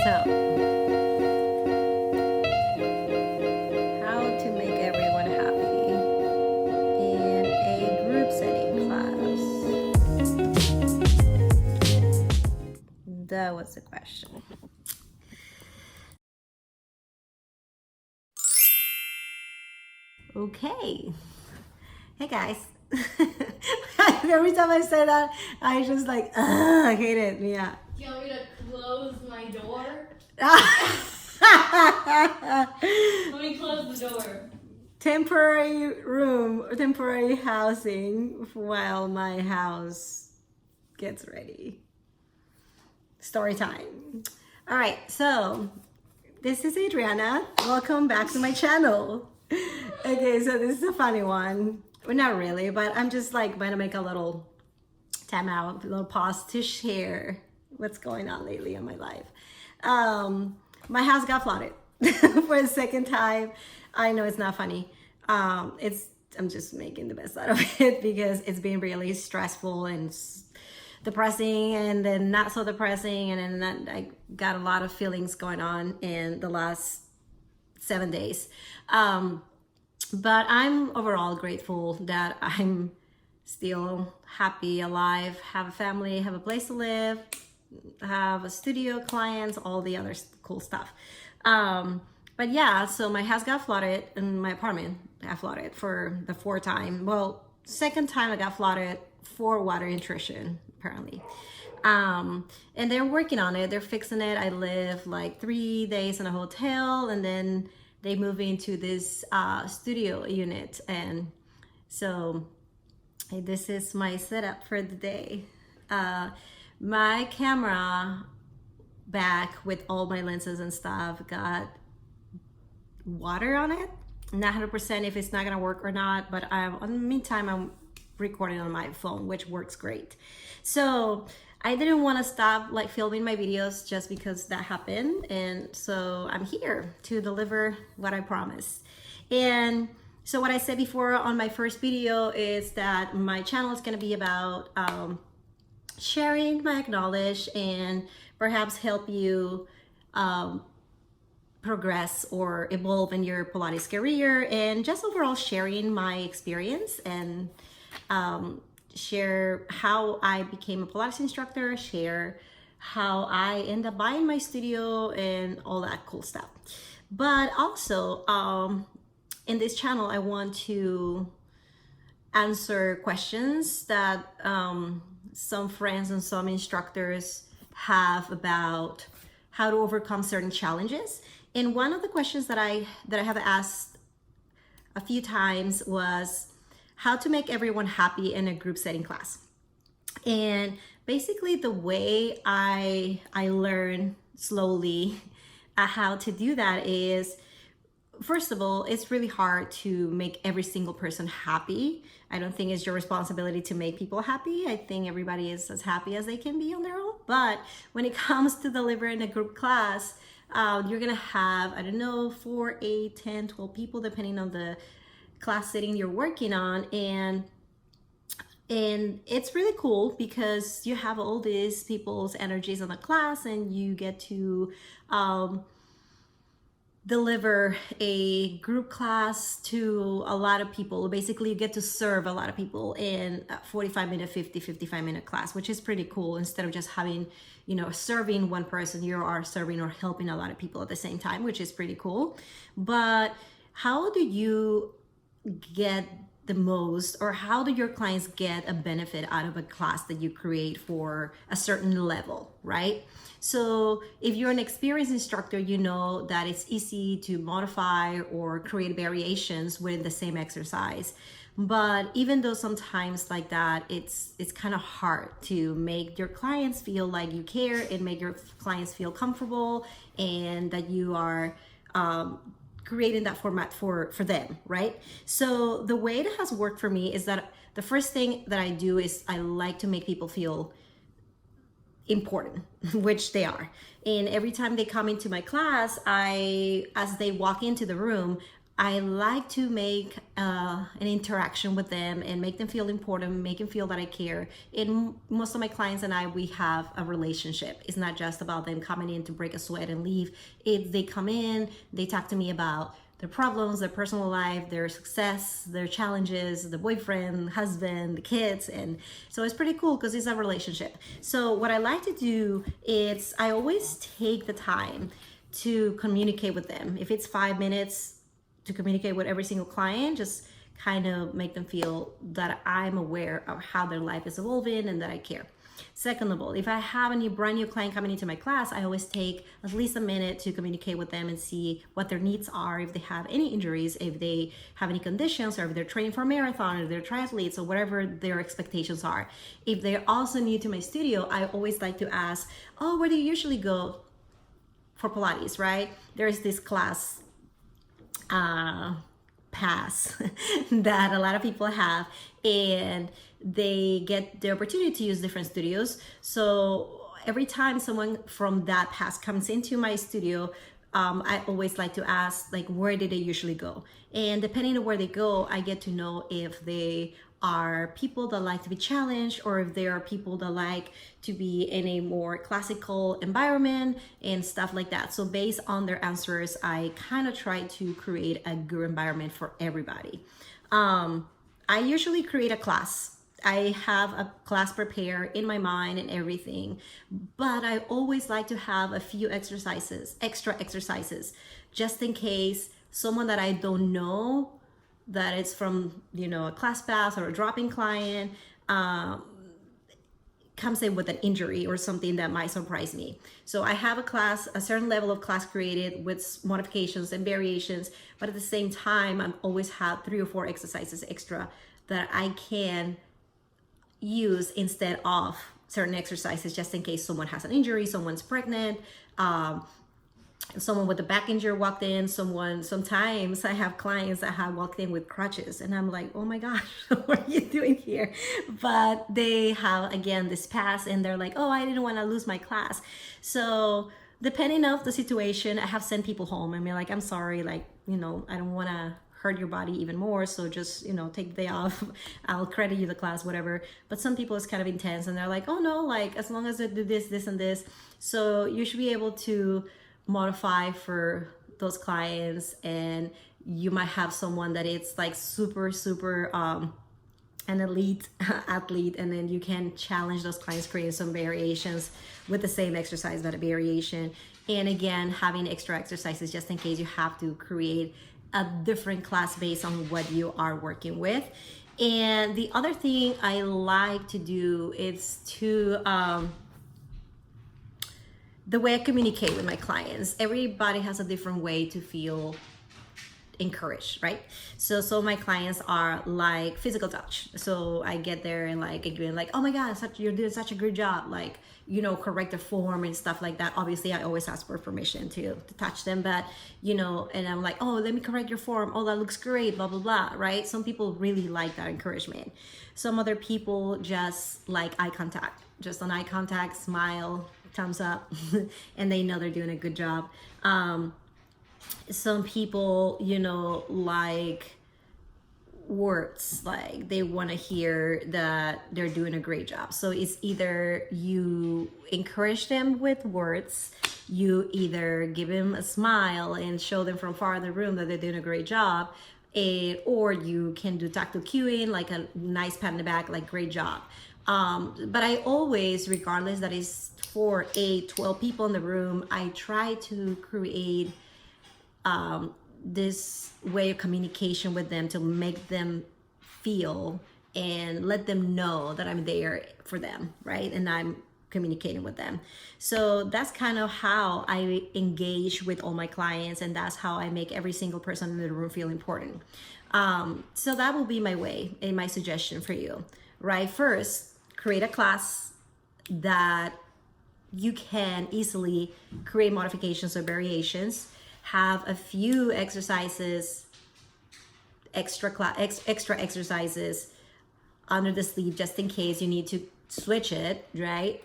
So, how to make everyone happy in a group setting class? That was the question. Okay. Hey guys. Every time I say that, I just like, I hate it. Yeah. Do you want me to close my door? Let me close the door. Temporary room, temporary housing while my house gets ready. Story time. All right, so this is Adriana. Welcome back to my channel. Okay, so this is a funny one. Well, not really, but I'm just like going to make a little time out, a little pause to share what's going on lately in my life. My house got flooded for the second time. I know it's not funny. I'm just making the best out of it because it's been really stressful and depressing, and then not so depressing, and then I got a lot of feelings going on in the last 7 days. But I'm overall grateful that I'm still happy, alive, have a family, have a place to live, have a studio, clients, all the other cool stuff. But yeah, so my house got flooded and my apartment got flooded for the fourth time. Well, second time I got flooded for water intrusion, apparently. And they're working on it. They're fixing it. I live like 3 days in a hotel, and then they move into this studio unit. And so this is my setup for the day. My camera back with all my lenses and stuff got water on it. Not 100% if it's not gonna work or not, but in the meantime, I'm recording on my phone, which works great. So I didn't want to stop like filming my videos just because that happened, and so I'm here to deliver what I promised. And so what I said before on my first video is that my channel is going to be about sharing my knowledge and perhaps help you progress or evolve in your Pilates career, and just overall sharing my experience and share how I became a Pilates instructor, share how I end up buying my studio and all that cool stuff. But also in this channel, I want to answer questions that some friends and some instructors have about how to overcome certain challenges. And one of the questions that I have asked a few times was how to make everyone happy in a group setting class. And basically the way I learn slowly how to do that is, first of all, it's really hard to make every single person happy. I don't think it's your responsibility to make people happy. I think everybody is as happy as they can be on their own. But when it comes to delivering a group class, you're gonna have, I don't know, 4, 8, 10, 12 people, depending on the class setting you're working on. And it's really cool because you have all these people's energies on the class, and you get to deliver a group class to a lot of people. Basically, you get to serve a lot of people in a 45-minute, 55-minute class, which is pretty cool. Instead of just having, serving one person, you are serving or helping a lot of people at the same time, which is pretty cool. But how do you get the most, or how do your clients get a benefit out of a class that you create for a certain level, right? So if you're an experienced instructor, you know that it's easy to modify or create variations within the same exercise. But even though sometimes like that, it's kind of hard to make your clients feel like you care and make your clients feel comfortable, and that you are creating that format for them, right? So the way it has worked for me is that the first thing that I do is I like to make people feel important, which they are. And every time they come into my class, as they walk into the room, I like to make an interaction with them and make them feel important, make them feel that I care. And most of my clients and I, we have a relationship. It's not just about them coming in to break a sweat and leave. If they come in, they talk to me about their problems, their personal life, their success, their challenges, the boyfriend, husband, the kids. And so it's pretty cool because it's a relationship. So what I like to do is I always take the time to communicate with them. If it's 5 minutes, to communicate with every single client, just kind of make them feel that I'm aware of how their life is evolving and that I care. Second of all, if I have a brand new client coming into my class, I always take at least a minute to communicate with them and see what their needs are, if they have any injuries, if they have any conditions, or if they're training for a marathon, or they're triathletes, or whatever their expectations are. If they're also new to my studio, I always like to ask, oh, where do you usually go for Pilates, right? There's this class pass that a lot of people have, and they get the opportunity to use different studios. So every time someone from that pass comes into my studio, I always like to ask, like, where did they usually go? And depending on where they go, I get to know if they are people that like to be challenged, or if they are people that like to be in a more classical environment and stuff like that. So based on their answers, I kind of try to create a good environment for everybody. I usually create a class. I have a class prepared in my mind and everything, but I always like to have a few extra exercises, just in case someone that I don't know, that it's from, a class pass or a drop-in client, comes in with an injury or something that might surprise me. So I have a certain level of class created with modifications and variations, but at the same time, I always have 3 or 4 exercises extra that I can use instead of certain exercises, just in case someone has an injury, someone's pregnant, someone with a back injury walked in, sometimes I have clients that have walked in with crutches, and I'm like, oh my gosh, what are you doing here? But they have, again, this pass, and they're like, oh, I didn't want to lose my class. So depending on the situation, I have sent people home and be like, I'm sorry, like, I don't want to hurt your body even more, so just take the day off. I'll credit you the class, whatever. But some people, it's kind of intense, and they're like, oh no, like, as long as I do this and this. So you should be able to modify for those clients, and you might have someone that it's like super an elite athlete, and then you can challenge those clients, creating some variations with the same exercise, but a variation. And again, having extra exercises just in case you have to create a different class based on what you are working with. And the other thing I like to do is to the way I communicate with my clients. Everybody has a different way to feel encouraged, right? So my clients are like physical touch. So I get there and like again, like, oh my God, you're doing such a good job, like, correct the form and stuff like that. Obviously, I always ask for permission to touch them, but and I'm like, oh, let me correct your form. Oh, that looks great, blah, blah, blah, right? Some people really like that encouragement. Some other people just like eye contact, just an eye contact, smile, thumbs up, and they know they're doing a good job. Some people, like words, like they want to hear that they're doing a great job. So it's either you encourage them with words, you either give them a smile and show them from far in the room that they're doing a great job, or you can do tactile cueing, like a nice pat on the back, like great job. But I always, regardless that is 4, 8, 12 people in the room, I try to create this way of communication with them to make them feel and let them know that I'm there for them, right? And I'm communicating with them. So that's kind of how I engage with all my clients, and that's how I make every single person in the room feel important. So that will be my way and my suggestion for you, right? First, create a class that you can easily create modifications or variations. Have a few exercises, extra exercises under the sleeve, just in case you need to switch it, right?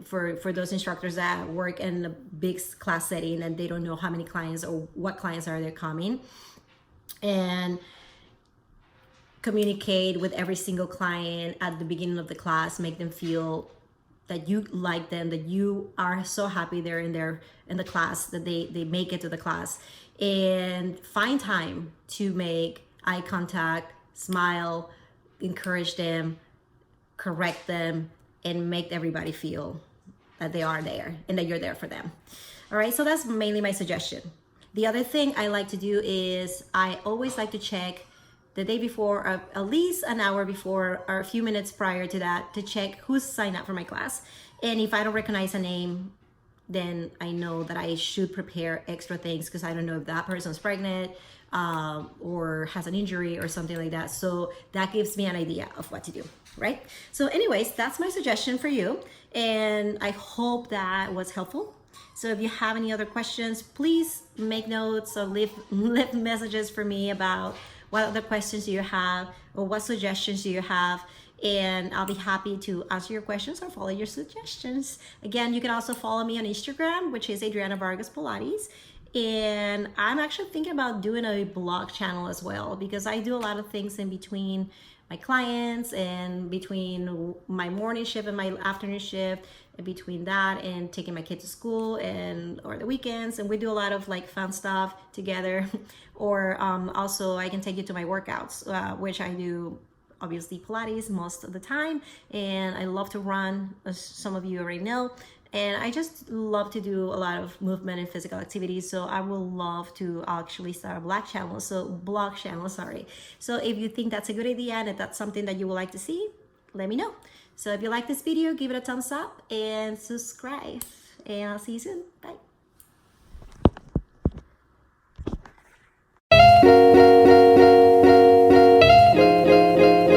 For those instructors that work in a big class setting and they don't know how many clients or what clients are there coming. and communicate with every single client at the beginning of the class, make them feel that you like them, that you are so happy they're in the class, that they make it to the class, and find time to make eye contact, smile, encourage them, correct them, and make everybody feel that they are there and that you're there for them. All right, so that's mainly my suggestion. The other thing I like to do is I always like to check the day before, or at least an hour before, or a few minutes prior to that, to check who's signed up for my class. And if I don't recognize a name, then I know that I should prepare extra things, because I don't know if that person's pregnant or has an injury or something like that. So that gives me an idea of what to do, right? So anyways, that's my suggestion for you. And I hope that was helpful. So if you have any other questions, please make notes or leave messages for me about what other questions do you have, or what suggestions do you have, and I'll be happy to answer your questions or follow your suggestions. Again, you can also follow me on Instagram, which is Adrianavargas Pilates. And I'm actually thinking about doing a blog channel as well, because I do a lot of things in between my clients and between my morning shift and my afternoon shift, and between that and taking my kids to school and or the weekends, and we do a lot of like fun stuff together. Or also I can take you to my workouts, which I do obviously Pilates most of the time, and I love to run, as some of you already know, and I just love to do a lot of movement and physical activities. So I will love to actually start a blog channel, sorry. So if you think that's a good idea and if that's something that you would like to see, let me know. So if you like this video, give it a thumbs up and subscribe, and I'll see you soon. Bye.